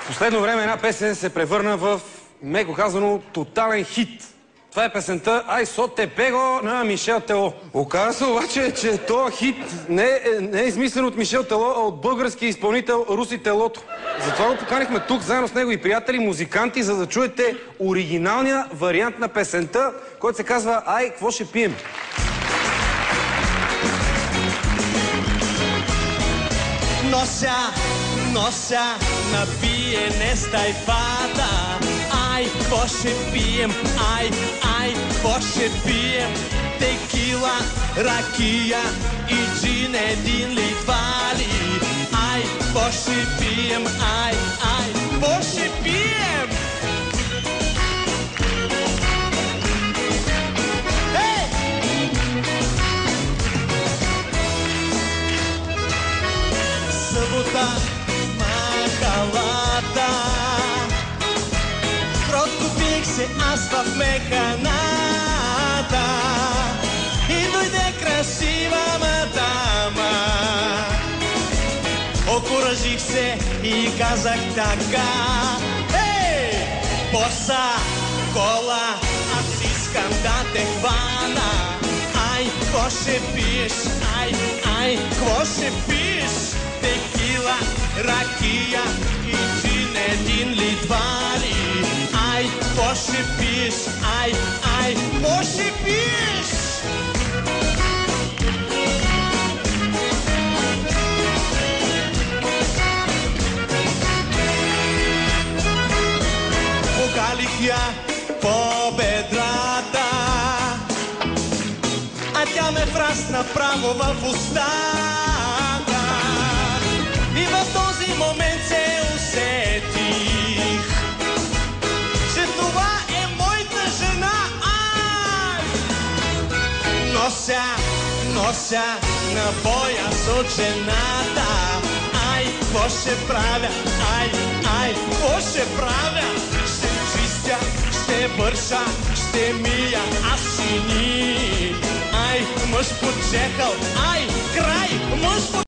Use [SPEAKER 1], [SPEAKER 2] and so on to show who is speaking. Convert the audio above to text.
[SPEAKER 1] Последно време една песен се превърна в, меко казано, тотален хит. Това е песента «Ай со те пего» на Мишел Тело. Оказва се обаче, че този хит не е измислен от Мишел Тело, а от българския изпълнител Руси Телото. Затова го поканихме тук, заедно с негови приятели, музиканти, за да чуете оригиналния вариант на песента, който се казва «Ай, какво ще пием?»
[SPEAKER 2] Нося на пиене стайфата. Ай, какво ще пием? Ай, какво ще пием? Текила, ракия и джин един ли, два ли? Ай, какво ще пием? Ай, какво ще пием? Събота, махалата, кротко пих се аз в механата и дойде красива мадама. Окуражих се и казах така: ей, боса, кола, аз искам да те хвана. Ай, какво ще пиеш? Ай, какво ще пиеш? Текила, ракия и джин един ли, два ли? Ай, какво ще пиеш? Ай, какво ще пиеш? Погалих я по бедрата, а тя ме врасна право в устата. И в този момент се усетих, че това е моята жена. Ай! Нося на пояс от жената. Ай, какво ще правя? Ай, какво ще правя? Ще чистя, ще бърша, ще мия аз шини. Ай, мъж почекал, край, мъж почекал.